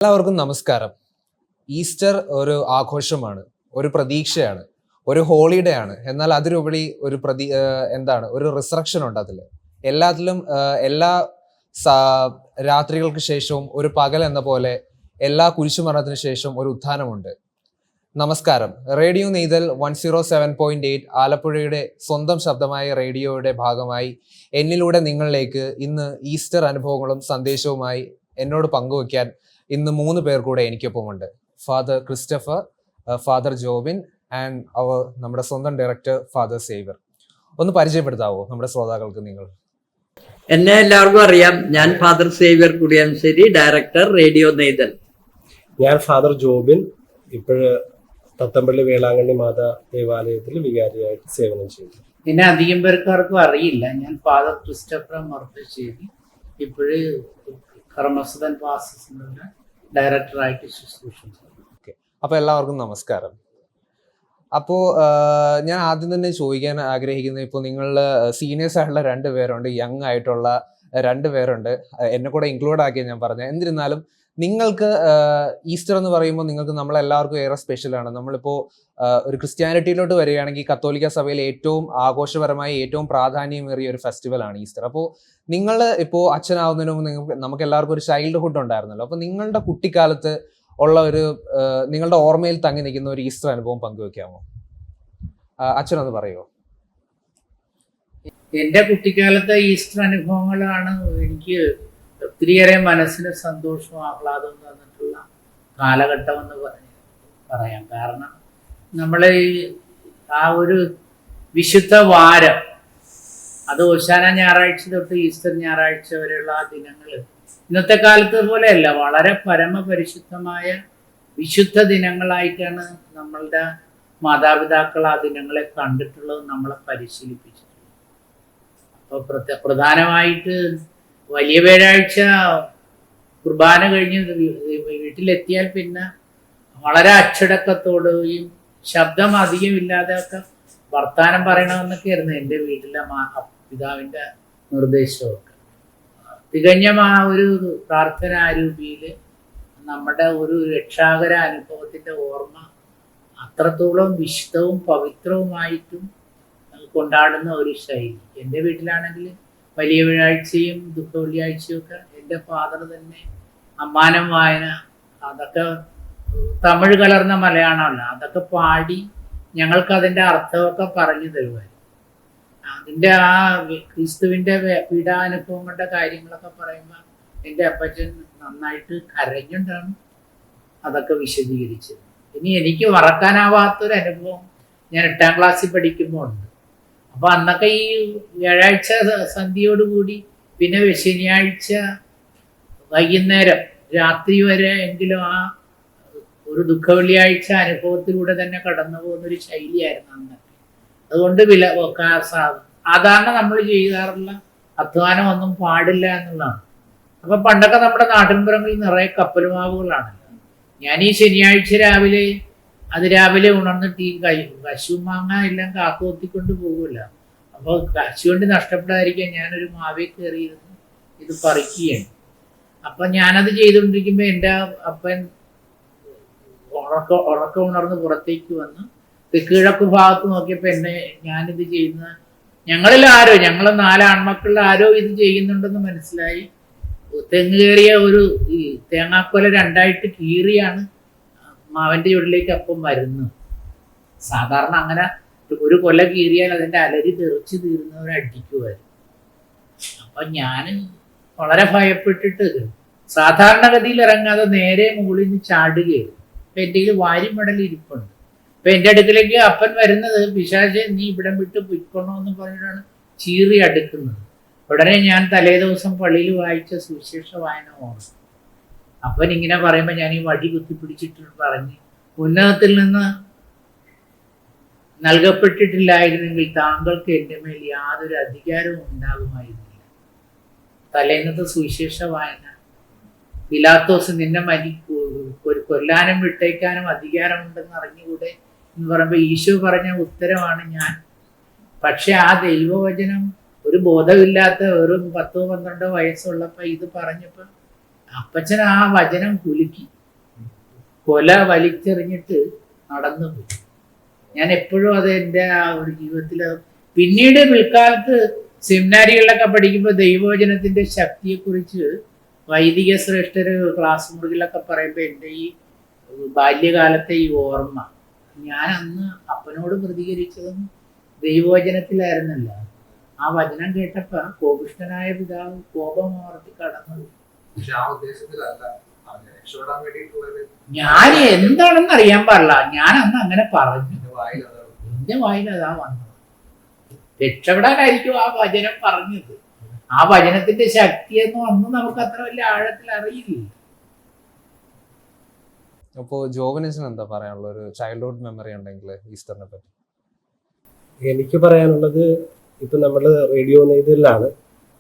എല്ലാവർക്കും നമസ്കാരം. ഈസ്റ്റർ ഒരു ആഘോഷമാണ്, ഒരു പ്രതീക്ഷയാണ്, ഒരു ഹോളിഡേ ആണ്. എന്നാൽ അതിലുപരി ഒരു ഒരു റിസറക്ഷൻ ഉണ്ട് അതിൽ. എല്ലാത്തിലും എല്ലാ രാത്രികൾക്ക് ശേഷവും ഒരു പകൽ എന്ന പോലെ എല്ലാ കുരിശുമരണത്തിന് ശേഷം ഒരു ഉത്ഥാനമുണ്ട്. നമസ്കാരം. റേഡിയോ നെയ്തൽ 107.8 ആലപ്പുഴയുടെ സ്വന്തം ശബ്ദമായ റേഡിയോയുടെ ഭാഗമായി എന്നിലൂടെ നിങ്ങളിലേക്ക് ഇന്ന് ഈസ്റ്റർ അനുഭവങ്ങളും സന്ദേശവുമായി എന്നോട് പങ്കുവയ്ക്കാൻ ഇന്ന് 3 പേർ കൂടെ എനിക്കൊപ്പമുണ്ട്. Father Christopher, father Jobin and നമ്മുടെ സ്വന്തം ഡയറക്ടർ ഫാദർ സേവ്യർ. ഒന്ന് പരിചയപ്പെടുത്താവോ നമ്മുടെ ശ്രോതാക്കൾക്ക്? നിങ്ങൾ എന്നെ എല്ലാവർക്കും അറിയാം. ഞാൻ ഫാദർ സേവ്യർ കുടിയാൻശ്ശേരി, ഡയറക്ടർ റേഡിയോ നെയ്തൽ. ഞാൻ ഫാദർ ജോബിൻ, ഇപ്പോഴ് തത്തമ്പള്ളി വേളാങ്കണ്ണി മാതാ ദേവാലയത്തിൽ വികാരിയായിട്ട് സേവനം ചെയ്യുന്നു. പിന്നെ അധികം പേർക്കാർക്കും അറിയില്ല, ഞാൻ ഫാദർ ക്രിസ്റ്റഫർ മർത്തശ്ശേരി, ഇപ്പോഴ് കർമ്മസദൻ പാസസിന്റെ ഡയറക്ടറായിട്ട് ശുശ്രൂഷിക്കുന്നു. അപ്പൊ എല്ലാവർക്കും നമസ്കാരം. അപ്പോ ഞാൻ ആദ്യം തന്നെ ചോദിക്കാൻ ആഗ്രഹിക്കുന്നത്, ഇപ്പോൾ നിങ്ങളുടെ സീനിയേഴ്സ് ആയിട്ടുള്ള 2 പേരുണ്ട്, യങ് ആയിട്ടുള്ള 2 പേരുണ്ട്, എന്നെ കൂടെ ഇൻക്ലൂഡ് ആക്കിയ ഞാൻ പറഞ്ഞത്. എന്നിരുന്നാലും നിങ്ങൾക്ക് ഈസ്റ്റർ എന്ന് പറയുമ്പോൾ നിങ്ങൾക്ക് നമ്മളെല്ലാവർക്കും ഏറെ സ്പെഷ്യലാണ്. നമ്മളിപ്പോൾ ഒരു ക്രിസ്ത്യാനിറ്റിയിലോട്ട് വരികയാണെങ്കിൽ കത്തോലിക്ക സഭയിൽ ഏറ്റവും ആഘോഷപരമായി ഏറ്റവും പ്രാധാന്യമേറിയ ഒരു ഫെസ്റ്റിവലാണ് ഈസ്റ്റർ. അപ്പോൾ നിങ്ങൾ ഇപ്പോൾ അച്ഛനാവുന്നതിന് മുമ്പ് നമുക്ക് എല്ലാവർക്കും ഒരു ചൈൽഡ്ഹുഡ് ഉണ്ടായിരുന്നല്ലോ. അപ്പോൾ നിങ്ങളുടെ കുട്ടിക്കാലത്ത് ഉള്ള ഒരു നിങ്ങളുടെ ഓർമ്മയിൽ തങ്ങി നിൽക്കുന്ന ഒരു ഈസ്റ്റർ അനുഭവം പങ്കുവെക്കാമോ? അച്ഛനൊന്ന് പറയുമോ? എൻ്റെ കുട്ടിക്കാലത്തെ ഈസ്റ്റർ അനുഭവങ്ങളാണ് എനിക്ക് ഒത്തിരിയേറെ മനസ്സിന് സന്തോഷവും ആഹ്ലാദവും തന്നിട്ടുള്ള കാലഘട്ടമെന്ന് പറയാം. കാരണം നമ്മൾ ആ ഒരു വിശുദ്ധ വാരം, അത് ഓശാന ഞായറാഴ്ച തൊട്ട് ഈസ്റ്റർ ഞായറാഴ്ച വരെയുള്ള ആ ദിനങ്ങൾ ഇന്നത്തെ കാലത്ത് പോലെയല്ല, വളരെ പരമപരിശുദ്ധമായ വിശുദ്ധ ദിനങ്ങളായിട്ടാണ് നമ്മളുടെ മാതാപിതാക്കൾ ആ ദിനങ്ങളെ കണ്ടിട്ടുള്ളത്, നമ്മളെ പരിശീലിപ്പിച്ചിട്ടുള്ളത്. അപ്പോൾ പ്രധാനമായിട്ട് വലിയ വ്യാഴാഴ്ച കുർബാന കഴിഞ്ഞ് വീട്ടിലെത്തിയാൽ പിന്നെ വളരെ അച്ചടക്കത്തോടെയും ശബ്ദം അധികമില്ലാതെ ഒക്കെ വർത്താനം പറയണമെന്നൊക്കെ ആയിരുന്നു എൻ്റെ വീട്ടിലെ പിതാവിൻ്റെ നിർദ്ദേശമൊക്കെ. തികഞ്ഞ ആ ഒരു പ്രാർത്ഥനാരൂപിയിൽ നമ്മുടെ ഒരു രക്ഷാകര അനുഭവത്തിൻ്റെ ഓർമ്മ അത്രത്തോളം വിശുദ്ധവും പവിത്രവുമായിട്ടും കൊണ്ടാടുന്ന ഒരു ശൈലി. എൻ്റെ വീട്ടിലാണെങ്കിൽ വലിയ വ്യാഴാഴ്ചയും ദുഃഖ വെള്ളിയാഴ്ചയും ഒക്കെ എൻ്റെ ഫാദർ തന്നെ അമ്മാനം വായന, അതൊക്കെ തമിഴ് കലർന്ന മലയാളമല്ല, അതൊക്കെ പാടി ഞങ്ങൾക്ക് അതിൻ്റെ അർത്ഥമൊക്കെ പറഞ്ഞു തരുമായിരുന്നു. അതിൻ്റെ ആ ക്രിസ്തുവിൻ്റെ പീഡാനുഭവങ്ങളുടെ കാര്യങ്ങളൊക്കെ പറയുമ്പോൾ എൻ്റെ അപ്പച്ചൻ നന്നായിട്ട് കരഞ്ഞുകൊണ്ടാണ് അതൊക്കെ വിശദീകരിച്ചത്. ഇനി എനിക്ക് മറക്കാനാവാത്തൊരു അനുഭവം ഞാൻ 8ാം ക്ലാസ്സിൽ പഠിക്കുമ്പോൾ ഉണ്ട്. അപ്പൊ അന്നൊക്കെ ഈ വ്യാഴാഴ്ച സന്ധ്യയോടുകൂടി പിന്നെ ശനിയാഴ്ച വൈകുന്നേരം രാത്രി വരെ എങ്കിലും ആ ഒരു ദുഃഖ വെള്ളിയാഴ്ച അനുഭവത്തിലൂടെ തന്നെ കടന്നു പോകുന്നൊരു ശൈലിയായിരുന്നു അന്നൊക്കെ. അതുകൊണ്ട് സാധാരണ നമ്മൾ ചെയ്യാറുള്ള അധ്വാനം ഒന്നും പാടില്ല എന്നുള്ളതാണ്. അപ്പൊ പണ്ടൊക്കെ നമ്മുടെ നാട്ടിൻപുറങ്ങളിൽ നിറയെ കപ്പലുമാവുകളാണല്ലോ. ഞാൻ ഈ ശനിയാഴ്ച രാവിലെ ഉണർന്നിട്ട് ഈ കശുമാങ്ങ എല്ലാം കാത്തു കൊത്തിക്കൊണ്ട് പോകില്ല. അപ്പോൾ കശുവണ്ടി നഷ്ടപ്പെടാതിരിക്കാൻ ഞാനൊരു മാവേ കയറിയിരുന്നു ഇത് പറിക്കുകയാണ്. അപ്പം ഞാനത് ചെയ്തുകൊണ്ടിരിക്കുമ്പോൾ എൻ്റെ അപ്പൻ ഉറക്ക ഉണർന്ന് പുറത്തേക്ക് വന്ന് കിഴക്ക് ഭാഗത്ത് നോക്കിയപ്പോൾ ഞാനിത് ചെയ്യുന്ന ഞങ്ങൾ 4 ആൺമക്കളിൽ ആരോ ഇത് ചെയ്യുന്നുണ്ടെന്ന് മനസ്സിലായി. തെങ്ങ് കയറിയ ഒരു ഈ തേങ്ങാക്കൊല 2ആയിട്ട് കീറിയാണ് മാവൻ്റെ ചുവട്ടിലേക്ക് അപ്പം വരുന്നത്. സാധാരണ അങ്ങനെ ഒരു കൊല കീറിയാൽ അതിൻ്റെ അലരി തെറിച്ച് തീർന്നവരടിക്കുമായിരുന്നു. അപ്പം ഞാൻ വളരെ ഭയപ്പെട്ടിട്ട് സാധാരണഗതിയിൽ ഇറങ്ങാതെ നേരെ മുകളിൽ നിന്ന് ചാടുകയായിരുന്നു. അപ്പം എൻ്റെ കയ്യിൽ വാരിമടൽ ഇരിപ്പുണ്ട്. അപ്പം എൻ്റെ അടുക്കിലേക്ക് അപ്പൻ വരുന്നത്, പിശാചേ നീ ഇവിടം വിട്ട് പൊയ്ക്കണമെന്ന് പറഞ്ഞിട്ടാണ് ചീറി അടുക്കുന്നത്. ഉടനെ ഞാൻ തലേ ദിവസം പള്ളിയിൽ വായിച്ച സുവിശേഷ വായന ഓർമ്മ. അപ്പൻ ഇങ്ങനെ പറയുമ്പോൾ ഞാൻ ഈ വടി കുത്തിപ്പിടിച്ചിട്ട് പറഞ്ഞ്, ഉന്നതത്തിൽ നിന്ന് നൽകപ്പെട്ടിട്ടില്ലായിരുന്നെങ്കിൽ താങ്കൾക്ക് എൻ്റെ മേൽ യാതൊരു അധികാരവും ഉണ്ടാകുമായിരുന്നില്ല. തലേന്നത്തെ സുവിശേഷ വായന, പിലാത്തോസ് നിന്നെ കൊല്ലാനും വിട്ടേക്കാനും അധികാരമുണ്ടെന്ന് അറിഞ്ഞുകൂടെ എന്ന് പറയുമ്പോൾ ഈശോ പറഞ്ഞ ഉത്തരമാണ് ഞാൻ. പക്ഷെ ആ ദൈവവചനം ഒരു ബോധമില്ലാത്ത ഒരു 10-12 വയസ്സുള്ളപ്പോൾ ഇത് പറഞ്ഞപ്പോൾ അപ്പച്ചൻ ആ വചനം കുലുക്കി കൊല വലിച്ചെറിഞ്ഞിട്ട് നടന്നു പോയി. ഞാൻ എപ്പോഴും അത് എൻ്റെ ആ ഒരു ജീവിതത്തിൽ, പിന്നീട് പിൽക്കാലത്ത് സെമിനാരികളിലൊക്കെ പഠിക്കുമ്പോൾ ദൈവവചനത്തിന്റെ ശക്തിയെക്കുറിച്ച് വൈദിക ശ്രേഷ്ഠര് ക്ലാസ് മുറികളിലൊക്കെ പറയുമ്പോൾ എൻ്റെ ഈ ബാല്യകാലത്തെ ഈ ഓർമ്മ, ഞാൻ അന്ന് അപ്പനോട് പ്രതികരിച്ചതും ദൈവവചനത്തിലായിരുന്നല്ല. ആ വചനം കേട്ടപ്പോ കോപിഷ്ഠനായ പിതാവ് കോപമാർത്തി കടന്നു. ഞാൻ എന്താണെന്ന് അറിയാൻ പാടില്ല, ഞാൻ അന്ന് അങ്ങനെ പറഞ്ഞു. എന്റെ വായിൽ അതാ വന്നത്. രക്ഷപ്പെടാനായിരിക്കും ആ വചനം പറഞ്ഞത്. ആ വചനത്തിന്റെ ശക്തിയൊന്നും അന്ന് നമുക്ക് അത്ര വലിയ ആഴത്തിൽ അറിയില്ല. അപ്പോ ജോബിനസിന് എന്താ പറയാനുള്ള ഒരു ചൈൽഡ്ഹുഡ് മെമ്മറി ഉണ്ടെങ്കിൽ ഈസ്റ്ററിനെ പറ്റി? എനിക്ക് പറയാനുള്ളത്, ഇപ്പൊ നമ്മള് റേഡിയോ നെയ്തലിലാണ്.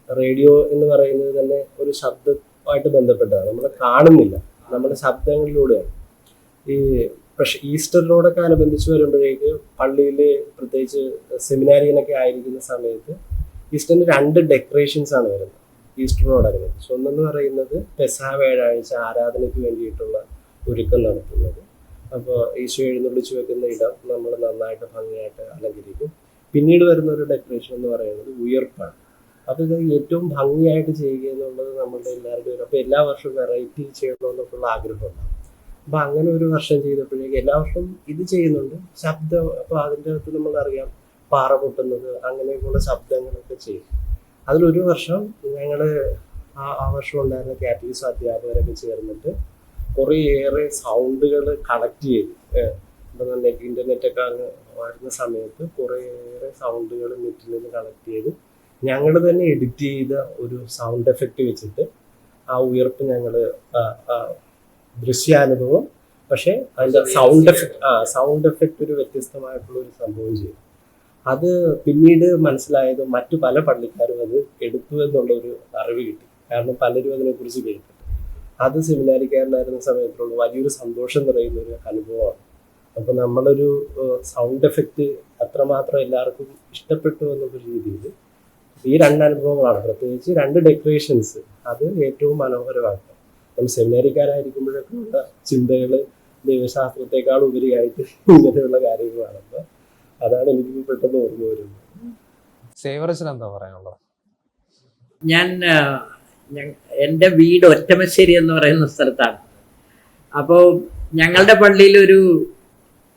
റേഡിയോ എന്ന് പറയുന്നത് തന്നെ ഒരു ശബ്ദമായിട്ട് ബന്ധപ്പെട്ടതാണ്. നമ്മൾ കാണുന്നില്ല, നമ്മുടെ ശബ്ദങ്ങളിലൂടെയാണ്. ഈ പക്ഷെ ഈസ്റ്ററിനോടൊക്കെ അനുബന്ധിച്ച് വരുമ്പോഴേക്ക് പള്ളിയിൽ, പ്രത്യേകിച്ച് സെമിനാരിയനൊക്കെ ആയിരിക്കുന്ന സമയത്ത് ഈസ്റ്ററിന് 2 ഡെക്കറേഷൻസ് ആണ് വരുന്നത് ഈസ്റ്ററിനോടനുബന്ധിച്ച്. ഒന്നെന്ന് പറയുന്നത് പെസഹ വ്യാഴാഴ്ച ആരാധനയ്ക്ക് വേണ്ടിയിട്ടുള്ള ഒരുക്കം നടത്തുന്നത്. അപ്പോൾ ഈശോ എഴുന്നള്ളിച്ച് വെക്കുന്ന ഇടം നമ്മൾ നന്നായിട്ട് ഭംഗിയായിട്ട് അലങ്കരിക്കും. പിന്നീട് വരുന്ന ഒരു ഡെക്കറേഷൻ എന്ന് പറയുന്നത് ഉയർപ്പാണ്. അപ്പോൾ ഇത് ഏറ്റവും ഭംഗിയായിട്ട് ചെയ്യുക എന്നുള്ളത് നമ്മളുടെ എല്ലാവരുടെയും. അപ്പോൾ എല്ലാ വർഷവും വെറൈറ്റി ചെയ്യണമെന്നൊക്കെയുള്ള ആഗ്രഹമുണ്ടാകും. അപ്പോൾ അങ്ങനെ ഒരു വർഷം ചെയ്തപ്പോഴേക്കും എല്ലാ വർഷവും ഇത് ചെയ്യുന്നുണ്ട്. ശബ്ദം, അപ്പോൾ അതിൻ്റെ അകത്ത് നമ്മളറിയാം പാറ പൊട്ടുന്നത്, അങ്ങനെയൊക്കെയുള്ള ശബ്ദങ്ങളൊക്കെ ചെയ്യും. അതിലൊരു വർഷം ഞങ്ങൾ ആ വർഷം ഉണ്ടായിരുന്ന കാറ്റഗീസ് അധ്യാപകരൊക്കെ ചേർന്നിട്ട് കുറേയേറെ സൗണ്ടുകൾ കളക്ട് ചെയ്തു. ഇപ്പം ഇന്റർനെറ്റൊക്കെ അങ്ങ് വരുന്ന സമയത്ത് കുറേയേറെ സൗണ്ടുകൾ നെറ്റിൽ നിന്ന് കളക്ട് ചെയ്ത് ഞങ്ങൾ തന്നെ എഡിറ്റ് ചെയ്ത ഒരു സൗണ്ട് എഫക്റ്റ് വെച്ചിട്ട് ആ ഉയർപ്പ് ഞങ്ങൾ ദൃശ്യാനുഭവം, പക്ഷെ അതിൻ്റെ സൗണ്ട് എഫക്റ്റ് ഒരു വ്യത്യസ്തമായിട്ടുള്ള ഒരു സംഭവം ചെയ്തു. അത് പിന്നീട് മനസ്സിലായത് മറ്റു പല പള്ളിക്കാരും അത് എടുത്തു എന്നുള്ളൊരു അറിവ് കിട്ടി. കാരണം പലരും അതിനെക്കുറിച്ച് കേട്ടിട്ട് അത് സെമിനാരിക്കാരനായിരുന്ന സമയത്തുള്ള വലിയൊരു സന്തോഷം നിറയുന്ന ഒരു അനുഭവമാണ്. അപ്പോൾ നമ്മളൊരു സൗണ്ട് എഫക്റ്റ് അത്രമാത്രം എല്ലാവർക്കും ഇഷ്ടപ്പെട്ടു എന്നുള്ള രീതിയിൽ ഈ 2 അനുഭവങ്ങളാണ്, പ്രത്യേകിച്ച് 2 ഡെക്കറേഷൻസ്, അത് ഏറ്റവും മനോഹരമാക്കുക. നമ്മൾ സെമിനാരിക്കാരായിരിക്കുമ്പോഴൊക്കെ ഉള്ള ചിന്തകൾ ദൈവശാസ്ത്രത്തെക്കാൾ ഉപരിയായിട്ട് ഇങ്ങനെയുള്ള കാര്യങ്ങളാണ്. അപ്പോൾ അതാണ് എനിക്ക് പെട്ടെന്ന് ഓർമ്മ വരുന്നത്. സേവറച്ചന് എന്താ പറയാനുള്ളത്? എൻ്റെ വീട് ഒറ്റമശ്ശേരി എന്ന് പറയുന്ന സ്ഥലത്താണ്. അപ്പോൾ ഞങ്ങളുടെ പള്ളിയിൽ ഒരു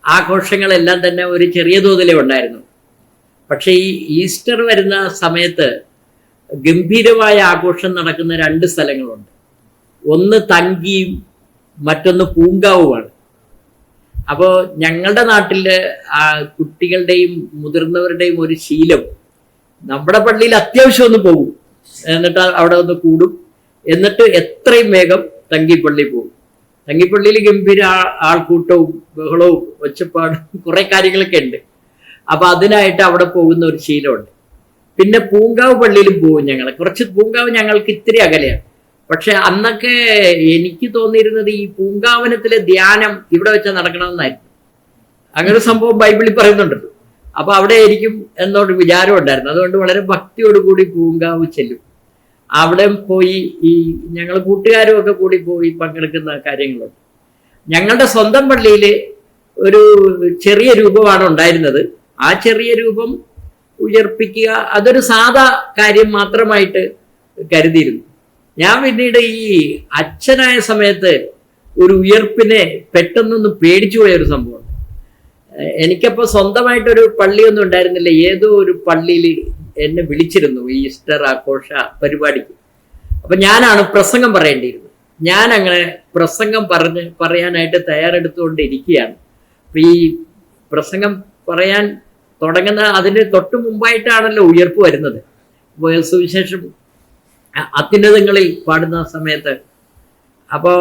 ആഘോഷങ്ങളെല്ലാം തന്നെ ഒരു ചെറിയ തോതിലേ ഉണ്ടായിരുന്നു. പക്ഷേ ഈ ഈസ്റ്റർ വരുന്ന സമയത്ത് ഗംഭീരമായ ആഘോഷം നടക്കുന്ന 2 സ്ഥലങ്ങളുണ്ട്. ഒന്ന് തങ്കിയും മറ്റൊന്ന് പൂങ്കാവുമാണ്. അപ്പോൾ ഞങ്ങളുടെ നാട്ടില് കുട്ടികളുടെയും മുതിർന്നവരുടെയും ഒരു ശീലം, നമ്മുടെ പള്ളിയിൽ അത്യാവശ്യം ഒന്ന് പോകും, എന്നിട്ട് അവിടെ ഒന്ന് കൂടും, എന്നിട്ട് എത്രയും വേഗം തങ്കിപ്പള്ളി പോകും. തങ്കിപ്പള്ളിയിൽ ഗംഭീര ആൾക്കൂട്ടവും ബഹളവും ഒച്ചപ്പാടും കുറെ കാര്യങ്ങളൊക്കെ ഉണ്ട്. അപ്പൊ അതിനായിട്ട് അവിടെ പോകുന്ന ഒരു ശീലമുണ്ട്. പിന്നെ പൂങ്കാവ് പള്ളിയിലും പോകും ഞങ്ങൾ. കുറച്ച് പൂങ്കാവ് ഞങ്ങൾക്ക് ഇത്തിരി അകലെയാണ്. പക്ഷെ അന്നൊക്കെ എനിക്ക് തോന്നിയിരുന്നത് ഈ പൂങ്കാവനത്തിലെ ധ്യാനം ഇവിടെ വെച്ചാൽ നടക്കണമെന്നായിരുന്നു. അങ്ങനെ ഒരു സംഭവം ബൈബിളിൽ പറയുന്നുണ്ടല്ലോ. അപ്പൊ അവിടെ ആയിരിക്കും എന്നോട് വിചാരം ഉണ്ടായിരുന്നു. അതുകൊണ്ട് വളരെ ഭക്തിയോടുകൂടി പൂങ്കാവ് ചെല്ലും. അവിടെ പോയി ഈ ഞങ്ങൾ കൂട്ടുകാരും ഒക്കെ കൂടി പോയി പങ്കെടുക്കുന്ന കാര്യങ്ങളുണ്ട്. ഞങ്ങളുടെ സ്വന്തം പള്ളിയിൽ ഒരു ചെറിയ രൂപമാണ് ഉണ്ടായിരുന്നത്. ആ ചെറിയ രൂപം ഉയർപ്പിക്കുക അതൊരു സാധാ കാര്യം മാത്രമായിട്ട് കരുതിയിരുന്നു. ഞാൻ പിന്നീട് ഈ അച്ഛനായ സമയത്ത് ഒരു ഉയർപ്പിനെ പെട്ടെന്നൊന്ന് പേടിച്ചു പോയൊരു സംഭവം. എനിക്കപ്പോൾ സ്വന്തമായിട്ടൊരു പള്ളിയൊന്നും ഉണ്ടായിരുന്നില്ല. ഏതോ ഒരു പള്ളിയിൽ എന്നെ വിളിച്ചിരുന്നു ഈസ്റ്റർ ആഘോഷ പരിപാടിക്ക്. അപ്പൊ ഞാനാണ് പ്രസംഗം പറയേണ്ടിയിരുന്നത്. ഞാൻ അങ്ങനെ പ്രസംഗം പറയാനായിട്ട് തയ്യാറെടുത്തുകൊണ്ടിരിക്കുകയാണ്. അപ്പൊ ഈ പ്രസംഗം പറയാൻ തുടങ്ങുന്ന അതിന് തൊട്ട് മുമ്പായിട്ടാണല്ലോ ഉയർപ്പ് വരുന്നത്. സുവിശേഷം അത്യുന്നതങ്ങളിൽ പാടുന്ന സമയത്ത്. അപ്പോൾ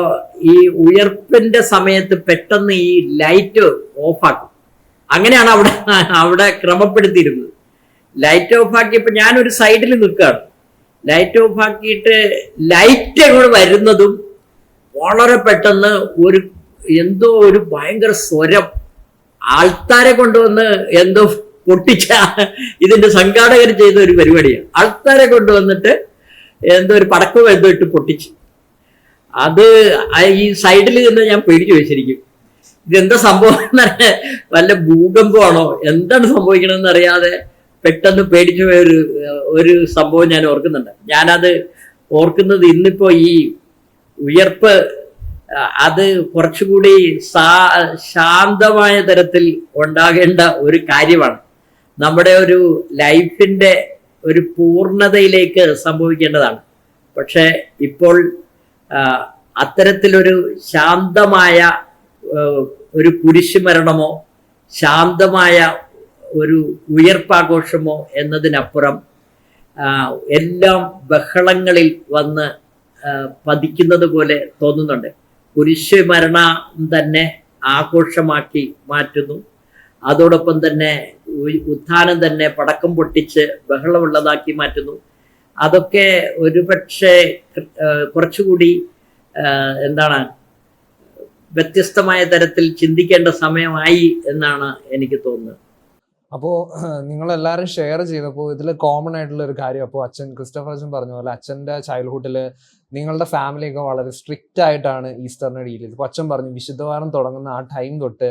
ഈ ഉയർപ്പിന്റെ സമയത്ത് പെട്ടെന്ന് ഈ ലൈറ്റ് ഓഫാക്കും. അങ്ങനെയാണ് അവിടെ ക്രമപ്പെടുത്തിയിരുന്നത്. ലൈറ്റ് ഓഫ് ആക്കിയപ്പോൾ ഞാനൊരു സൈഡിൽ നിൽക്കുകയാണ്. ലൈറ്റ് ഓഫ് ആക്കിയിട്ട് ലൈറ്റ് അങ്ങോട്ട് വരുന്നതും വളരെ പെട്ടെന്ന് എന്തോ ഒരു ഭയങ്കര സ്വരം, ആൾക്കാരെ കൊണ്ടുവന്ന് എന്തോ പൊട്ടിച്ച, ഇതിന്റെ സംഘാടകർ ചെയ്ത ഒരു പരിപാടിയാണ്. ആൾക്കാരെ കൊണ്ടുവന്നിട്ട് എന്തോ ഒരു പടക്കം എന്തോ ഇട്ട് പൊട്ടിച്ചു. അത് ഈ സൈഡിൽ നിന്ന് ഞാൻ പേടിച്ചു വെച്ചിരിക്കും. ഇതെന്താ സംഭവം എന്നറിയാൻ, വല്ല ഭൂകമ്പമാണോ എന്താണ് സംഭവിക്കണമെന്ന് അറിയാതെ പെട്ടെന്ന് പേടിച്ചു പോയ ഒരു സംഭവം ഞാൻ ഓർക്കുന്നുണ്ട്. ഞാനത് ഓർക്കുന്നത് ഇന്നിപ്പോ ഈ ഉയർപ്പ് അത് കുറച്ചുകൂടി ശാന്തമായ തരത്തിൽ ഉണ്ടാകേണ്ട ഒരു കാര്യമാണ്. നമ്മുടെ ഒരു ലൈഫിന്റെ ഒരു പൂർണ്ണതയിലേക്ക് സംഭവിക്കേണ്ടതാണ്. പക്ഷെ ഇപ്പോൾ അത്തരത്തിലൊരു ശാന്തമായ ഒരു കുരിശുമരണമോ ശാന്തമായ ഒരു ഉയർപ്പാഘോഷമോ എന്നതിനപ്പുറം എല്ലാം ബഹളങ്ങളിൽ വന്ന് പതിക്കുന്നത് പോലെ തോന്നുന്നുണ്ട്. കുരിശുമരണം തന്നെ ആഘോഷമാക്കി മാറ്റുന്നു. അതോടൊപ്പം തന്നെ ഉത്ഥാനം തന്നെ പടക്കം പൊട്ടിച്ച് ബഹളമുള്ളതാക്കി മാറ്റുന്നു. അതൊക്കെ ഒരുപക്ഷെ കുറച്ചുകൂടി എന്താണ് വ്യത്യസ്തമായ തരത്തിൽ ചിന്തിക്കേണ്ട സമയമായി എന്നാണ് എനിക്ക് തോന്നുന്നത്. അപ്പോൾ നിങ്ങളെല്ലാവരും ഷെയർ ചെയ്തപ്പോൾ ഇതിൽ കോമൺ ആയിട്ടുള്ള ഒരു കാര്യം, അപ്പോൾ ക്രിസ്റ്റഫർ അച്ഛൻ പറഞ്ഞ പോലെ അച്ഛൻ്റെ ചൈൽഡ്ഹുഡിൽ നിങ്ങളുടെ ഫാമിലിയൊക്കെ വളരെ സ്ട്രിക്റ്റ് ആയിട്ടാണ് ഈസ്റ്ററിനെ ഡീൽ ചെയ്തത്. അപ്പോൾ അച്ഛൻ പറഞ്ഞു വിശുദ്ധവാരം തുടങ്ങുന്ന ആ ടൈം തൊട്ട്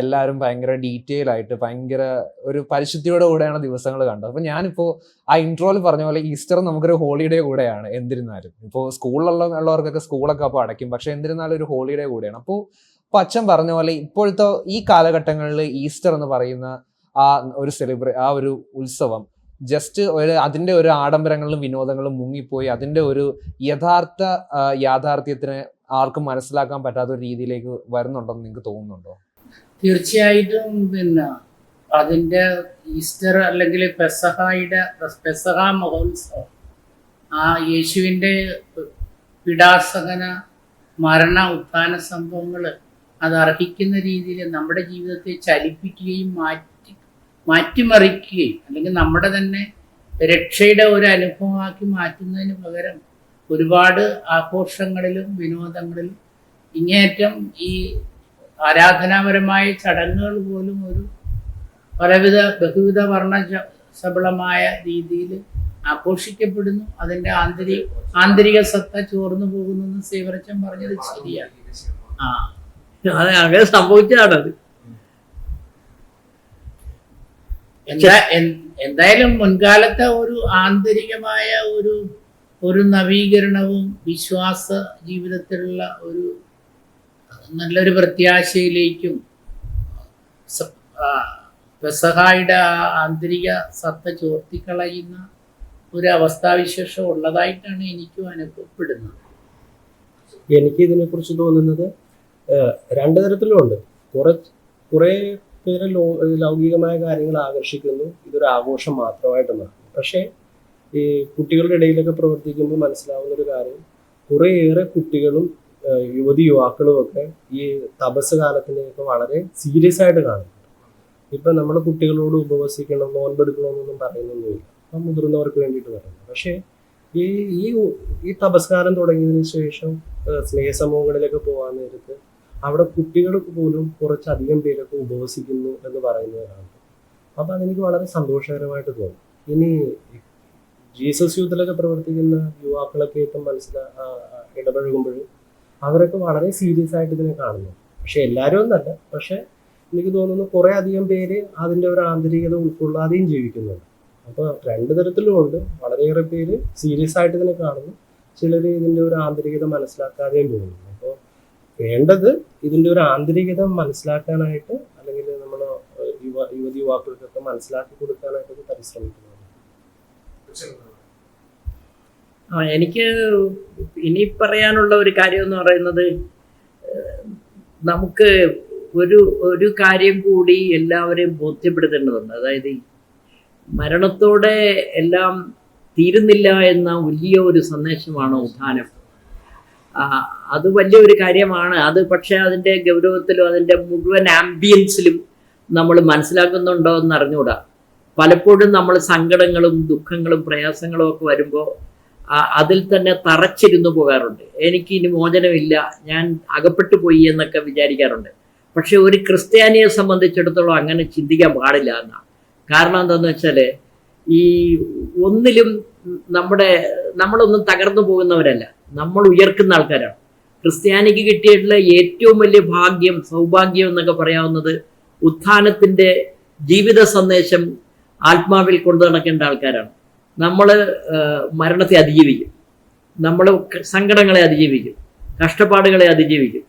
എല്ലാവരും ഭയങ്കര ഡീറ്റെയിൽ ആയിട്ട് ഭയങ്കര ഒരു പരിശുദ്ധിയോടെ കൂടെയാണ് ദിവസങ്ങൾ കണ്ടത്. അപ്പോൾ ഞാനിപ്പോൾ ആ ഇൻട്രോയിൽ പറഞ്ഞ പോലെ ഈസ്റ്റർ നമുക്കൊരു ഹോളിഡേ കൂടെയാണ്. എന്നിരുന്നാലും ഇപ്പോൾ സ്കൂളിലുള്ളവർക്കൊക്കെ സ്കൂളൊക്കെ അപ്പോൾ അടയ്ക്കും, പക്ഷെ എന്നിരുന്നാലും ഒരു ഹോളിഡേ കൂടെയാണ്. അപ്പോൾ അച്ഛൻ പറഞ്ഞ പോലെ ഇപ്പോഴത്തെ ഈ കാലഘട്ടങ്ങളിൽ ഈസ്റ്റർ എന്ന് പറയുന്ന ആ ഒരു ഉത്സവം ജസ്റ്റ് അതിൻ്റെ ഒരു ആഡംബരങ്ങളിലും വിനോദങ്ങളും മുങ്ങിപ്പോയി അതിൻ്റെ ഒരു യാഥാർത്ഥ്യത്തിന് ആർക്കും മനസ്സിലാക്കാൻ പറ്റാത്ത ഒരു രീതിയിലേക്ക് വരുന്നുണ്ടെന്ന് നിങ്ങൾക്ക് തോന്നുന്നുണ്ടോ? തീർച്ചയായിട്ടും. അതിൻ്റെ ഈസ്റ്റർ അല്ലെങ്കിൽ പെസഹ മഹോത്സവം, ആ യേശുവിൻ്റെ പിടാസകന മരണ ഉത്ഥാന സംഭവങ്ങൾ അത് അർഹിക്കുന്ന രീതിയിൽ നമ്മുടെ ജീവിതത്തെ ചലിപ്പിക്കുകയും മാറ്റിമറിക്കുകയും അല്ലെങ്കിൽ നമ്മുടെ തന്നെ രക്ഷയുടെ ഒരു അനുഭവമാക്കി മാറ്റുന്നതിന് പകരം ഒരുപാട് ആഘോഷങ്ങളിലും വിനോദങ്ങളിലും ഇങ്ങേയറ്റം ഈ ആരാധനാപരമായ ചടങ്ങുകൾ പോലും ഒരു ബഹുവിധ വർണ്ണശബളമായ രീതിയിൽ ആഘോഷിക്കപ്പെടുന്നു. അതിൻ്റെ ആന്തരിക സത്ത ചോർന്നു പോകുന്നു എന്ന് സേവരച്ചൻ പറഞ്ഞത് ശരിയാണ്. അതെ, അങ്ങനെ സംഭവിച്ചതാണത്. എന്തായാലും മുൻകാലത്തെ ഒരു ആന്തരികമായ ഒരു നവീകരണവും വിശ്വാസ ജീവിതത്തിലുള്ള ഒരു നല്ലൊരു പ്രത്യാശയിലേക്കും പെസഹായുടെ ആന്തരിക സത്ത ചോർത്തിക്കളയുന്ന ഒരു അവസ്ഥാവിശേഷം ഉള്ളതായിട്ടാണ് എനിക്കും അനുഭവപ്പെടുന്നത്. എനിക്ക് ഇതിനെക്കുറിച്ച് തോന്നുന്നത് രണ്ടു തരത്തിലുമുണ്ട്. കുറെ പേരെ ലൗകികമായ കാര്യങ്ങൾ ആകർഷിക്കുന്നു, ഇതൊരു ആഘോഷം മാത്രമായിട്ടാണ്. പക്ഷേ ഈ കുട്ടികളുടെ ഇടയിലൊക്കെ പ്രവർത്തിക്കുമ്പോൾ മനസ്സിലാവുന്ന ഒരു കാര്യം, കുറേയേറെ കുട്ടികളും യുവാക്കളും ഒക്കെ ഈ തപസ് കാലത്തിനെയൊക്കെ വളരെ സീരിയസ് ആയിട്ട് കാണുന്നുണ്ട്. ഇപ്പം നമ്മൾ കുട്ടികളോട് ഉപവസിക്കണം, നോൻപെടുക്കണമെന്നൊന്നും പറയുന്നൊന്നുമില്ല, അപ്പം മുതിർന്നവർക്ക് വേണ്ടിയിട്ട് പറയുന്നത്. പക്ഷേ ഈ തപസ്കാരം തുടങ്ങിയതിന് ശേഷം സ്നേഹസമൂഹങ്ങളിലൊക്കെ പോകാൻ നേരത്ത് അവിടെ കുട്ടികൾക്ക് പോലും കുറച്ചധികം പേരൊക്കെ ഉപവസിക്കുന്നു എന്ന് പറയുന്നവരാണ്. അപ്പം അതെനിക്ക് വളരെ സന്തോഷകരമായിട്ട് തോന്നി. ഇനി ജീസസ് യൂത്തിലൊക്കെ പ്രവർത്തിക്കുന്ന യുവാക്കളൊക്കെ ഇപ്പം ഇടപഴകുമ്പോൾ അവരൊക്കെ വളരെ സീരിയസ് ആയിട്ട് ഇതിനെ കാണുന്നു. പക്ഷെ എല്ലാവരും ഒന്നല്ല, പക്ഷെ എനിക്ക് തോന്നുന്നു കുറേ അധികം പേര് അതിൻ്റെ ഒരു ആന്തരികത ഉൾക്കൊള്ളാതെയും ജീവിക്കുന്നുണ്ട്. അപ്പോൾ രണ്ടു തരത്തിലുമുണ്ട്. വളരെയേറെ പേര് സീരിയസ് ആയിട്ട് ഇതിനെ കാണുന്നു, ചിലർ ഇതിൻ്റെ ഒരു ആന്തരികത മനസ്സിലാക്കാതെയും പോകുന്നു. അപ്പോൾ വേണ്ടത് ഇതിൻ്റെ ഒരു ആന്തരികത മനസ്സിലാക്കാനായിട്ട്, അല്ലെങ്കിൽ നമ്മൾ യുവാക്കൾക്കൊക്കെ മനസ്സിലാക്കി കൊടുക്കാനായിട്ട് പരിശ്രമിക്കുന്നത്. എനിക്ക് ഇനി പറയാനുള്ള ഒരു കാര്യം എന്ന് പറയുന്നത്, നമുക്ക് ഒരു കാര്യം കൂടി എല്ലാവരെയും ബോധ്യപ്പെടുത്തേണ്ടതുണ്ട്. അതായത് മരണത്തോടെ എല്ലാം തീരുന്നില്ല എന്ന വലിയ ഒരു സന്ദേശമാണ് ഉത്ഥാനം. അത് വലിയൊരു കാര്യമാണ്. അത് പക്ഷെ അതിൻ്റെ ഗൗരവത്തിലും അതിൻ്റെ മുഴുവൻ ആംബിയൻസിലും നമ്മൾ മനസ്സിലാക്കുന്നുണ്ടോ എന്ന് അറിഞ്ഞുകൂടാ. പലപ്പോഴും നമ്മൾ സങ്കടങ്ങളും ദുഃഖങ്ങളും പ്രയാസങ്ങളും ഒക്കെ വരുമ്പോൾ അതിൽ തന്നെ തറച്ചിരുന്നു പോകാറുണ്ട്. എനിക്ക് ഇനി മോചനമില്ല, ഞാൻ അകപ്പെട്ടു പോയി എന്നൊക്കെ വിചാരിക്കാറുണ്ട്. പക്ഷെ ഒരു ക്രിസ്ത്യാനിയെ സംബന്ധിച്ചിടത്തോളം അങ്ങനെ ചിന്തിക്കാൻ പാടില്ല എന്നാണ്. കാരണം എന്താണെന്ന് വെച്ചാൽ, ഈ ഒന്നിലും നമ്മളൊന്നും തകർന്നു പോകുന്നവരല്ല. നമ്മൾ ഉയർക്കുന്ന ആൾക്കാരാണ്. ക്രിസ്ത്യാനിക്ക് കിട്ടിയിട്ടുള്ള ഏറ്റവും വലിയ ഭാഗ്യം, സൗഭാഗ്യം എന്നൊക്കെ പറയാവുന്നത് ഉത്ഥാനത്തിൻ്റെ ജീവിത സന്ദേശം ആത്മാവിൽ കൊണ്ടു നടക്കേണ്ട ആൾക്കാരാണ്. നമ്മൾ മരണത്തെ അതിജീവിക്കും, നമ്മൾ സങ്കടങ്ങളെ അതിജീവിക്കും, കഷ്ടപ്പാടുകളെ അതിജീവിക്കും.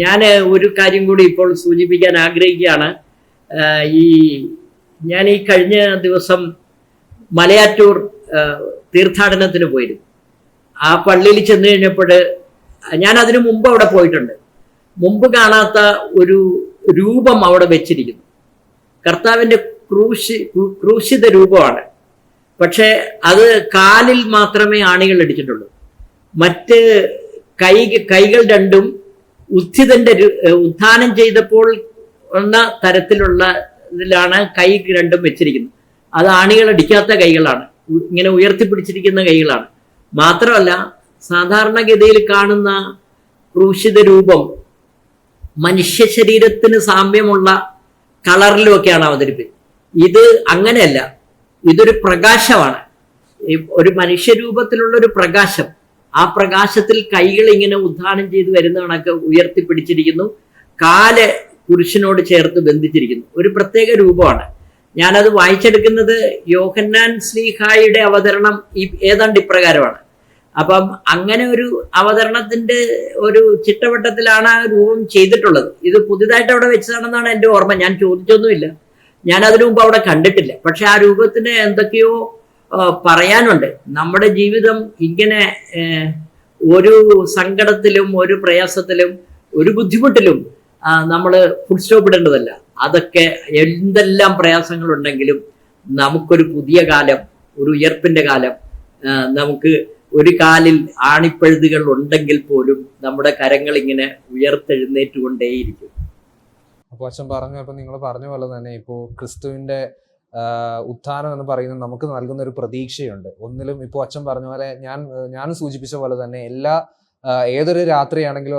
ഞാൻ ഒരു കാര്യം കൂടി ഇപ്പോൾ സൂചിപ്പിക്കാൻ ആഗ്രഹിക്കുകയാണ്. ഞാൻ ഈ കഴിഞ്ഞ ദിവസം മലയാറ്റൂർ തീർത്ഥാടനത്തിന് പോയിരുന്നു. ആ പള്ളിയിൽ ചെന്ന് കഴിഞ്ഞപ്പോൾ ഞാൻ അതിനു മുമ്പ് അവിടെ പോയിട്ടുണ്ട്. മുമ്പ് കാണാത്ത ഒരു രൂപം അവിടെ വെച്ചിരിക്കുന്നു. കർത്താവിൻ്റെ ക്രൂശിത രൂപമാണ്. പക്ഷെ അത് കാലിൽ മാത്രമേ ആണികൾ അടിച്ചിട്ടുള്ളൂ. മറ്റ് കൈകൾ രണ്ടും ഉത്ഥാനം ചെയ്തപ്പോൾ ഉള്ള തരത്തിലുള്ള ഇതിലാണ് കൈ രണ്ടും വെച്ചിരിക്കുന്നത്. അത് ആണികൾ അടിക്കാത്ത കൈകളാണ്, ഇങ്ങനെ ഉയർത്തിപ്പിടിച്ചിരിക്കുന്ന കൈകളാണ്. മാത്രമല്ല, സാധാരണഗതിയിൽ കാണുന്ന ക്രൂശിത രൂപം മനുഷ്യ ശരീരത്തിന് സാമ്യമുള്ള കളറിലുമൊക്കെയാണ് അവതരിപ്പിക്കുന്നത്. ഇത് അങ്ങനെയല്ല, ഇതൊരു പ്രകാശമാണ്. ഒരു മനുഷ്യരൂപത്തിലുള്ള ഒരു പ്രകാശം. ആ പ്രകാശത്തിൽ കൈകൾ ഇങ്ങനെ ഉദ്ധാനം ചെയ്ത് വരുന്ന കണക്ക് ഉയർത്തിപ്പിടിച്ചിരിക്കുന്നു. കാല് കുരിശിനോട് ചേർത്ത് ബന്ധിച്ചിരിക്കുന്നു. ഒരു പ്രത്യേക രൂപമാണ്. ഞാനത് വായിച്ചെടുക്കുന്നത് യോഹന്നാൻ ശ്ലീഹായുടെ അവതരണം ഏതാണ്ട് ഇപ്രകാരമാണ്. അപ്പം അങ്ങനെ ഒരു അവതരണത്തിന്റെ ഒരു ചിട്ടവട്ടത്തിലാണ് ആ രൂപം ചെയ്തിട്ടുള്ളത്. ഇത് പുതിയതായിട്ട് അവിടെ വെച്ചതാണെന്നാണ് എൻ്റെ ഓർമ്മ. ഞാൻ ചോദിച്ചൊന്നുമില്ല, ഞാൻ അതിനു മുമ്പ് അവിടെ കണ്ടിട്ടില്ല. പക്ഷെ ആ രൂപത്തിന് എന്തൊക്കെയോ പറയാനുണ്ട്. നമ്മുടെ ജീവിതം ഇങ്ങനെ ഒരു സങ്കടത്തിലും ഒരു പ്രയാസത്തിലും ഒരു ബുദ്ധിമുട്ടിലും നമ്മൾ ഫുൾ സ്റ്റോപ്പ് ഇടേണ്ടതല്ല. അതൊക്കെ എന്തെല്ലാം പ്രയാസങ്ങളുണ്ടെങ്കിലും നമുക്കൊരു പുതിയ കാലം, ഒരു ഉയർപ്പിന്റെ കാലം, നമുക്ക് ഒരു കാലിൽ ആണിപ്പഴുതുകൾ ഉണ്ടെങ്കിൽ പോലും നമ്മുടെ കരങ്ങൾ ഇങ്ങനെ ഉയർത്തെഴുന്നേറ്റുകൊണ്ടേയിരിക്കും. അപ്പോൾ അച്ഛൻ പറഞ്ഞു, അപ്പോൾ നിങ്ങൾ പറഞ്ഞ പോലെ തന്നെ ഇപ്പോൾ ക്രിസ്തുവിൻ്റെ ഉത്ഥാനം എന്ന് പറയുന്നത് നമുക്ക് നൽകുന്ന ഒരു പ്രതീക്ഷയുണ്ട്. ഒന്നിലും ഇപ്പോൾ അച്ഛൻ പറഞ്ഞ പോലെ ഞാൻ സൂചിപ്പിച്ച പോലെ തന്നെ ഏതൊരു രാത്രിയാണെങ്കിലും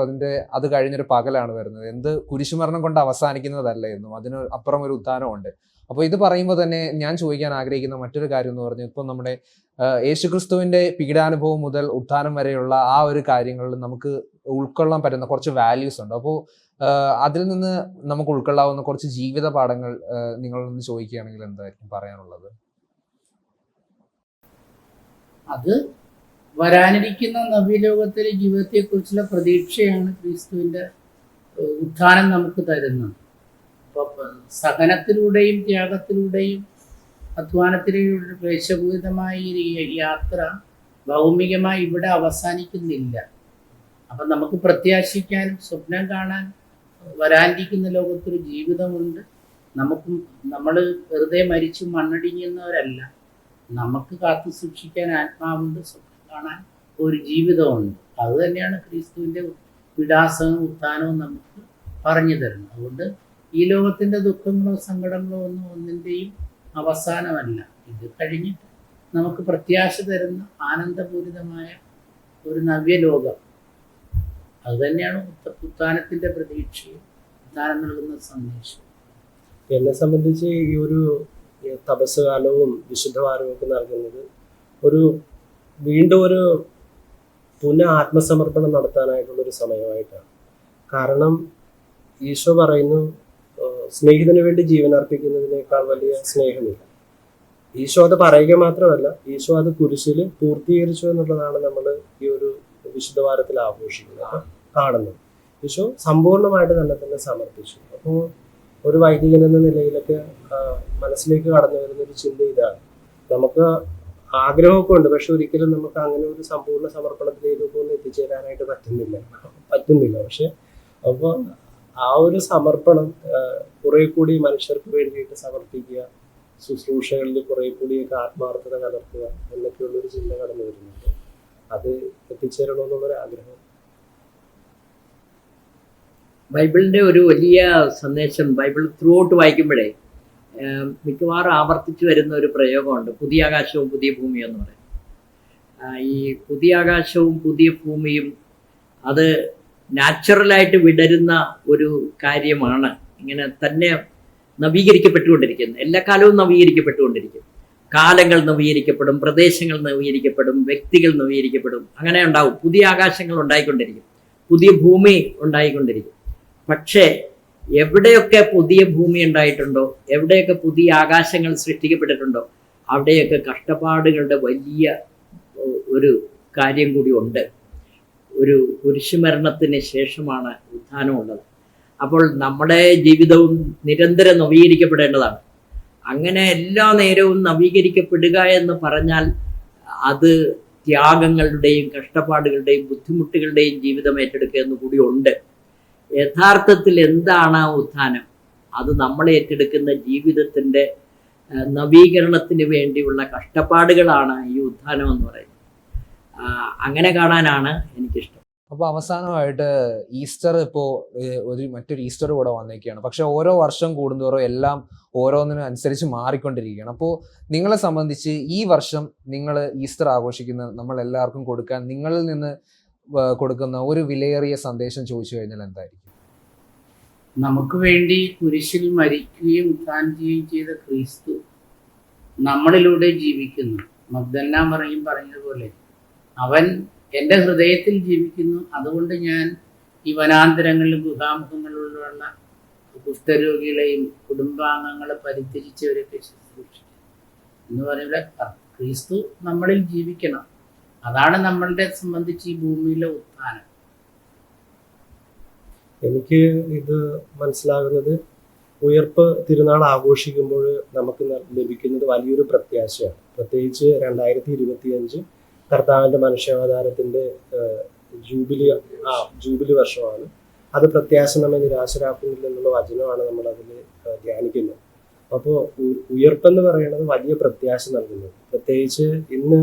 അത് കഴിഞ്ഞൊരു പകലാണ് വരുന്നത്. എന്ത് കുരിശുമരണം കൊണ്ട് അവസാനിക്കുന്നതല്ല എന്നും അതിന് അപ്പുറം ഒരു ഉത്ഥാനമുണ്ട്. അപ്പോൾ ഇത് പറയുമ്പോൾ തന്നെ ഞാൻ ചോദിക്കാൻ ആഗ്രഹിക്കുന്ന മറ്റൊരു കാര്യം എന്ന് പറഞ്ഞാൽ, ഇപ്പോൾ നമ്മുടെ യേശുക്രിസ്തുവിൻ്റെ പീഡാനുഭവം മുതൽ ഉത്ഥാനം വരെയുള്ള ആ ഒരു കാര്യങ്ങളിൽ നമുക്ക് ഉൾക്കൊള്ളാൻ പറ്റുന്ന കുറച്ച് വാല്യൂസ് ഉണ്ട്. അപ്പോൾ അതിൽ നിന്ന് നമുക്ക് ഉൾക്കൊള്ളാവുന്ന കുറച്ച് ജീവിത പാഠങ്ങൾ നിങ്ങളിൽ നിന്ന് ചോദിക്കുകയാണെങ്കിൽ എന്തായിരിക്കും പറയാനുള്ളത്? അത് വരാനിരിക്കുന്ന നവ്യലോകത്തിലെ ജീവിതത്തെക്കുറിച്ചുള്ള പ്രതീക്ഷയാണ് ക്രിസ്തുവിൻ്റെ ഉത്ഥാനം നമുക്ക് തരുന്നത്. അപ്പോൾ സഹനത്തിലൂടെയും ത്യാഗത്തിലൂടെയും അധ്വാനത്തിലൂടെ ക്ലേശപൂരിതമായ ഈ യാത്ര ഭൗമികമായി ഇവിടെ അവസാനിക്കുന്നില്ല. അപ്പം നമുക്ക് പ്രത്യാശിക്കാനും സ്വപ്നം കാണാൻ വരാനിരിക്കുന്ന ലോകത്തൊരു ജീവിതമുണ്ട്. നമ്മൾ വെറുതെ മരിച്ചു മണ്ണടിഞ്ഞുന്നവരല്ല. നമുക്ക് കാത്തു സൂക്ഷിക്കാൻ ആത്മാവുണ്ട്, സ്വപ്നം കാണാൻ ഒരു ജീവിതമുണ്ട്. അതുതന്നെയാണ് ക്രിസ്തുവിൻ്റെ വിടാസവും ഉത്ഥാനവും നമുക്ക് പറഞ്ഞു തരുന്നത്. അതുകൊണ്ട് ഈ ലോകത്തിൻ്റെ ദുഃഖങ്ങളോ സങ്കടങ്ങളോ ഒന്നിൻ്റെയും അവസാനമല്ല. ഇത് കഴിഞ്ഞിട്ട് നമുക്ക് പ്രത്യാശ തരുന്ന ആനന്ദപൂരിതമായ ഒരു നവ്യലോകം. അതുതന്നെയാണ് ഉത്ഥാനത്തിൻ്റെ പ്രതീക്ഷയും ഉത്ഥാനം നൽകുന്ന സന്ദേശം. എന്നെ സംബന്ധിച്ച് ഈ ഒരു തപസ് കാലവും വിശുദ്ധവാരവും ഒക്കെ നൽകുന്നത് വീണ്ടും ഒരു ആത്മസമർപ്പണം നടത്താനായിട്ടുള്ളൊരു സമയമായിട്ടാണ്. കാരണം ഈശോ പറയുന്നു, സ്നേഹിതന് വേണ്ടി ജീവൻ അർപ്പിക്കുന്നതിനേക്കാൾ വലിയ സ്നേഹമില്ല. ഈശോ അത് പറയുക മാത്രമല്ല, ഈശോ അത് കുരിശിൽ പൂർത്തീകരിച്ചു എന്നുള്ളതാണ് നമ്മൾ ഈ ഒരു വിശുദ്ധവാരത്തിൽ ആഘോഷിക്കുന്നത്, അപ്പം കാണുന്നത്. ഈശോ സമ്പൂർണ്ണമായിട്ട് തന്നെ സമർപ്പിച്ചു. അപ്പോൾ ഒരു വൈദികൻ എന്ന നിലയിലൊക്കെ മനസ്സിലേക്ക് കടന്നു വരുന്നൊരു ചിന്ത ഇതാണ്. നമുക്ക് ആഗ്രഹമൊക്കെ ഉണ്ട്, പക്ഷെ ഒരിക്കലും നമുക്ക് അങ്ങനെ ഒരു സമ്പൂർണ്ണ സമർപ്പണത്തിലേക്ക് ഒന്നും എത്തിച്ചേരാനായിട്ട് പറ്റുന്നില്ല. പക്ഷെ അപ്പോൾ ആ ഒരു സമർപ്പണം കുറെ കൂടി മനുഷ്യർക്ക് വേണ്ടിയിട്ട് സമർപ്പിക്കുക, ശുശ്രൂഷകളിൽ കുറെ കൂടിയൊക്കെ ആത്മാർത്ഥത കലർത്തുക എന്നൊക്കെയുള്ളൊരു ചിന്ത കടന്നു വരുന്നുണ്ട്. അത് എത്തിച്ചേരണമെന്നുള്ളൊരു ആഗ്രഹം. ബൈബിളിൻ്റെ ഒരു വലിയ സന്ദേശം ബൈബിൾ ത്രൂ ഔട്ട് വായിക്കുമ്പോഴേ മിക്കവാറും ആവർത്തിച്ചു വരുന്ന ഒരു പ്രയോഗമുണ്ട്, പുതിയ ആകാശവും പുതിയ ഭൂമിയും എന്ന് പറയും. ഈ പുതിയ ആകാശവും പുതിയ ഭൂമിയും അത് നാച്ചുറലായിട്ട് വിടരുന്ന ഒരു കാര്യമാണ്. ഇങ്ങനെ തന്നെ നവീകരിക്കപ്പെട്ടുകൊണ്ടിരിക്കുന്നത്, എല്ലാ കാലവും നവീകരിക്കപ്പെട്ടുകൊണ്ടിരിക്കും. കാലങ്ങൾ നവീകരിക്കപ്പെടും, പ്രദേശങ്ങൾ നവീകരിക്കപ്പെടും, വ്യക്തികൾ നവീകരിക്കപ്പെടും. അങ്ങനെ ഉണ്ടാവും. പുതിയ ആകാശങ്ങൾ ഉണ്ടായിക്കൊണ്ടിരിക്കും, പുതിയ ഭൂമി ഉണ്ടായിക്കൊണ്ടിരിക്കും. പക്ഷേ എവിടെയൊക്കെ പുതിയ ഭൂമി ഉണ്ടായിട്ടുണ്ടോ, എവിടെയൊക്കെ പുതിയ ആകാശങ്ങൾ സൃഷ്ടിക്കപ്പെട്ടിട്ടുണ്ടോ, അവിടെയൊക്കെ കഷ്ടപ്പാടുകളുടെ വലിയ ഒരു കാര്യം കൂടി ഉണ്ട്. ഒരു കുരിശുമരണത്തിന് ശേഷമാണ് ഉത്ഥാനമുള്ളത്. അപ്പോൾ നമ്മുടെ ജീവിതവും നിരന്തരം നവീകരിക്കപ്പെടേണ്ടതാണ്. അങ്ങനെ എല്ലാ നേരവും നവീകരിക്കപ്പെടുക എന്ന് പറഞ്ഞാൽ അത് ത്യാഗങ്ങളുടെയും കഷ്ടപ്പാടുകളുടെയും ബുദ്ധിമുട്ടുകളുടെയും ജീവിതം ഏറ്റെടുക്കുക എന്നുകൂടി ഉണ്ട്. യഥാർത്ഥത്തിൽ എന്താണ് ഉത്ഥാനം? അത് നമ്മൾ ഏറ്റെടുക്കുന്ന ജീവിതത്തിൻ്റെ നവീകരണത്തിന് വേണ്ടിയുള്ള കഷ്ടപ്പാടുകളാണ് ഈ ഉത്ഥാനം എന്ന് പറയുന്നത്. അങ്ങനെ കാണാനാണ് എനിക്കിഷ്ടം. അപ്പോൾ അവസാനമായിട്ട് ഈസ്റ്റർ ഇപ്പോൾ മറ്റൊരു ഈസ്റ്റർ കൂടെ വന്നേക്കുകയാണ്. പക്ഷെ ഓരോ വർഷം കൂടുന്തോറും എല്ലാം ഓരോന്നിനും അനുസരിച്ച് മാറിക്കൊണ്ടിരിക്കുകയാണ്. അപ്പോൾ നിങ്ങളെ സംബന്ധിച്ച് ഈ വർഷം നിങ്ങൾ ഈസ്റ്റർ ആഘോഷിക്കുന്ന നമ്മൾ എല്ലാവർക്കും കൊടുക്കാൻ നിങ്ങളിൽ നിന്ന് കൊടുക്കുന്ന ഒരു വിലയേറിയ സന്ദേശം ചോദിച്ചു കഴിഞ്ഞാൽ എന്തായിരിക്കും? നമുക്ക് വേണ്ടി കുരിശിൽ മരിക്കുകയും ഉത്ഥാനം ചെയ്യുകയും ചെയ്ത ക്രിസ്തു നമ്മളിലൂടെ ജീവിക്കുന്നു. മഗ്ദലന മറിയം പറഞ്ഞതുപോലെ അവൻ എൻ്റെ ഹൃദയത്തിൽ ജീവിക്കുന്നു. അതുകൊണ്ട് ഞാൻ ഈ വനാന്തരങ്ങളിലും ഗുഹാമുഖങ്ങളിലുള്ള കുഷ്ഠരോഗികളെയും കുടുംബാംഗങ്ങളെ പരിത്യജിച്ചവരെയൊക്കെ ശുശ്രൂഷിക്കും എന്ന് പറയുമ്പോൾ ക്രിസ്തു നമ്മളിൽ ജീവിക്കണം. അതാണ് നമ്മളുടെ സംബന്ധിച്ച് ഈ ഭൂമിയിലെ ഉത്ഥാനം. എനിക്ക് ഇത് മനസ്സിലാകുന്നത്, ഉയർപ്പ് തിരുനാൾ ആഘോഷിക്കുമ്പോൾ നമുക്ക് ലഭിക്കുന്നത് വലിയൊരു പ്രത്യാശയാണ്. പ്രത്യേകിച്ച് 2025 കർത്താവിൻ്റെ മനുഷ്യാവതാരത്തിൻ്റെ ജൂബിലി വർഷമാണ്. അത് പ്രത്യാശ നമ്മെ നിരാശരാക്കുന്നില്ല എന്നുള്ള വചനമാണ് നമ്മൾ അതിൽ ധ്യാനിക്കുന്നത്. അപ്പോൾ ഉയർപ്പെന്ന് പറയുന്നത് വലിയ പ്രത്യാശ നൽകുന്നത്. പ്രത്യേകിച്ച് ഇന്ന്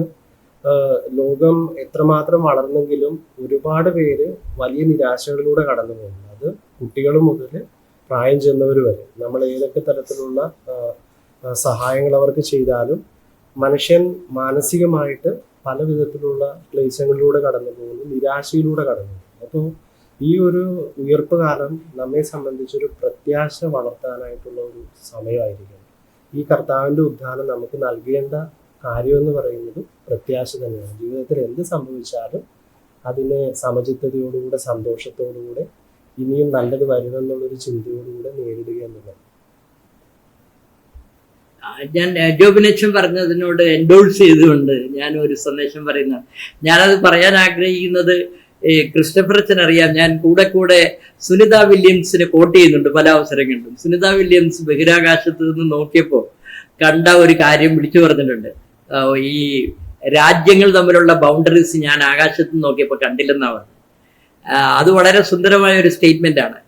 ലോകം എത്രമാത്രം വളർന്നെങ്കിലും ഒരുപാട് പേര് വലിയ നിരാശകളിലൂടെ കടന്നു പോകുന്നു. അത് കുട്ടികൾ മുതൽ പ്രായം ചെന്നവർ വരെ. നമ്മൾ ഏതൊക്കെ തരത്തിലുള്ള സഹായങ്ങൾ അവർക്ക് ചെയ്താലും മനുഷ്യൻ മാനസികമായിട്ട് പല വിധത്തിലുള്ള ക്ലേശങ്ങളിലൂടെ കടന്നു പോകുന്നു, നിരാശയിലൂടെ കടന്നു പോകുന്നു. അപ്പോൾ ഈ ഒരു ഉയർപ്പ് കാലം നമ്മെ സംബന്ധിച്ചൊരു പ്രത്യാശ വളർത്താനായിട്ടുള്ള ഒരു സമയമായിരിക്കും. ഈ കർത്താവിൻ്റെ ഉദ്ധാനം നമുക്ക് നൽകേണ്ട കാര്യമെന്ന് പറയുന്നത് പ്രത്യാശ തന്നെയാണ്. ജീവിതത്തിൽ എന്ത് സംഭവിച്ചാലും അതിനെ സമചിത്തതയോടുകൂടെ, സന്തോഷത്തോടുകൂടെ, ഇനിയും നല്ലത് വരുമെന്നുള്ളൊരു ചിന്തയോടുകൂടെ നേരിടുക എന്നുള്ളത്. ഞാൻ ജോബിനച്ചൻ പറഞ്ഞതിനോട് എൻഡോഴ്സ് ചെയ്തുകൊണ്ട് ഞാൻ ഒരു സന്ദേശം പറയുന്നതാണ്. ഞാനത് പറയാൻ ആഗ്രഹിക്കുന്നത്, ക്രിസ്റ്റഫർ അച്ഛൻ അറിയാം, ഞാൻ കൂടെ സുനിത വില്യംസിനെ കോട്ട് ചെയ്യുന്നുണ്ട് പല അവസരങ്ങളിലും. സുനിത വില്യംസ് ബഹിരാകാശത്ത് നിന്ന് നോക്കിയപ്പോൾ കണ്ട ഒരു കാര്യം വിളിച്ചു പറഞ്ഞിട്ടുണ്ട്. ഈ രാജ്യങ്ങൾ തമ്മിലുള്ള ബൗണ്ടറീസ് ഞാൻ ആകാശത്ത് നോക്കിയപ്പോൾ കണ്ടില്ലെന്നാണ് പറഞ്ഞത്. അത് വളരെ സുന്ദരമായ ഒരു സ്റ്റേറ്റ്മെന്റ് ആണ്.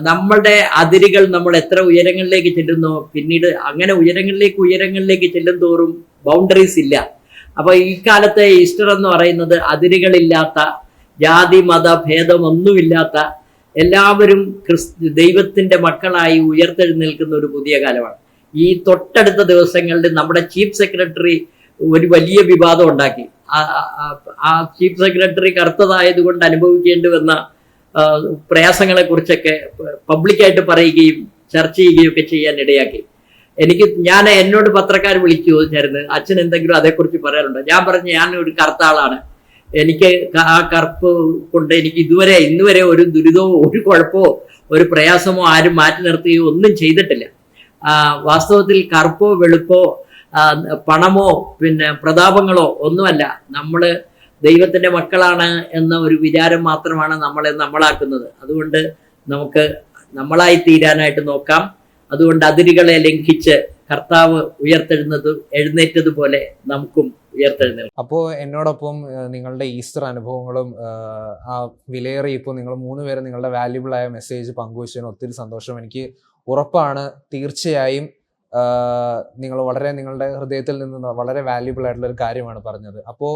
നമ്മളുടെ അതിരുകൾ നമ്മൾ എത്ര ഉയരങ്ങളിലേക്ക് ചെല്ലുന്നോ, പിന്നീട് അങ്ങനെ ഉയരങ്ങളിലേക്ക് ചെല്ലും തോറും ബൗണ്ടറീസ് ഇല്ല. അപ്പൊ ഈ കാലത്തെ ഈസ്റ്റർ എന്ന് പറയുന്നത് അതിരുകളില്ലാത്ത, ജാതി മത ഭേദമൊന്നുമില്ലാത്ത എല്ലാവരും ദൈവത്തിന്റെ മക്കളായി ഉയർത്തെഴുന്നേൽക്കുന്ന ഒരു പുതിയ കാലമാണ്. ഈ തൊട്ടടുത്ത ദിവസങ്ങളിൽ നമ്മുടെ ചീഫ് സെക്രട്ടറി ഒരു വലിയ വിവാദം ഉണ്ടാക്കി. ആ ചീഫ് സെക്രട്ടറി കറുത്തതായതുകൊണ്ട് അനുഭവിക്കേണ്ടി വന്ന പ്രയാസങ്ങളെ കുറിച്ചൊക്കെ പബ്ലിക്കായിട്ട് പറയുകയും ചർച്ച ചെയ്യുകയും ഒക്കെ ചെയ്യാൻ ഇടയാക്കി. എന്നോട് പത്രക്കാർ വിളിച്ചു ചോദിച്ചായിരുന്നു, അച്ഛൻ എന്തെങ്കിലും അതേക്കുറിച്ച് പറയാനുണ്ടോ? ഞാൻ പറഞ്ഞു, ഞാൻ ഒരു കറുത്ത ആളാണ്, എനിക്ക് ആ കറുപ്പ് കൊണ്ട് എനിക്ക് ഇന്നുവരെ ഒരു ദുരിതമോ ഒരു കുഴപ്പമോ ഒരു പ്രയാസമോ ആരും മാറ്റി നിർത്തുകയോ ഒന്നും ചെയ്തിട്ടില്ല. വാസ്തവത്തിൽ കറുപ്പോ വെളുപ്പോ പണമോ പിന്നെ പ്രതാപങ്ങളോ ഒന്നുമല്ല. നമ്മൾ ദൈവത്തിന്റെ മക്കളാണ് എന്ന ഒരു വിചാരം മാത്രമാണ് നമ്മളെ നമ്മളാക്കുന്നത്. അതുകൊണ്ട് നമുക്ക് നമ്മളായി തീരാനായിട്ട് നോക്കാം. അതുകൊണ്ട് അതിരുകളെ ലംഘിച്ച് കർത്താവ് എഴുന്നേറ്റതുപോലെ നമുക്കും ഉയർത്തെഴുന്നേൽക്കാം. അപ്പോൾ എന്നോടൊപ്പം നിങ്ങളുടെ ഈസ്റ്റർ അനുഭവങ്ങളും ആ വിലയേറി ഇപ്പോൾ നിങ്ങൾ 3 പേര് നിങ്ങളുടെ വാല്യുബിൾ ആയ മെസ്സേജ് പങ്കുവച്ചതിന് ഒത്തിരി സന്തോഷം. എനിക്ക് ഉറപ്പാണ്, തീർച്ചയായും നിങ്ങൾ നിങ്ങളുടെ ഹൃദയത്തിൽ നിന്ന് വളരെ വാല്യുബിൾ ആയിട്ടുള്ള ഒരു കാര്യമാണ് പറഞ്ഞത്. അപ്പോൾ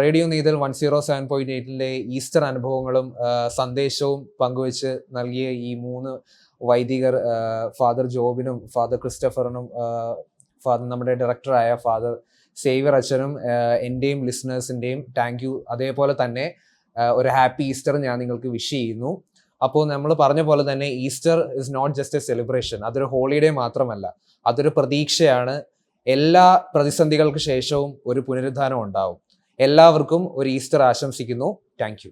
റേഡിയോ നെയ്തൽ 107.8 ഈസ്റ്റർ അനുഭവങ്ങളും സന്ദേശവും പങ്കുവെച്ച് നൽകിയ ഈ 3 വൈദികർ, ഫാദർ ജോബിനും ഫാദർ ക്രിസ്റ്റഫറിനും നമ്മുടെ ഡയറക്ടറായ ഫാദർ സേവ്യർ അച്ഛനും എൻ്റെയും ലിസണേഴ്സിൻ്റെയും താങ്ക് യു. അതേപോലെ തന്നെ ഒരു ഹാപ്പി ഈസ്റ്റർ ഞാൻ നിങ്ങൾക്ക് വിഷ് ചെയ്യുന്നു. അപ്പോൾ നമ്മൾ പറഞ്ഞ പോലെ തന്നെ Easter is not just a celebration. അതൊരു ഹോളിഡേ മാത്രമല്ല, അതൊരു പ്രതീക്ഷയാണ്. എല്ലാ പ്രതിസന്ധികൾക്ക് ശേഷവും ഒരു പുനരുദ്ധാനം ഉണ്ടാവും. എല്ലാവർക്കും ഒരു ഈസ്റ്റർ ആശംസിക്കുന്നു. Thank you.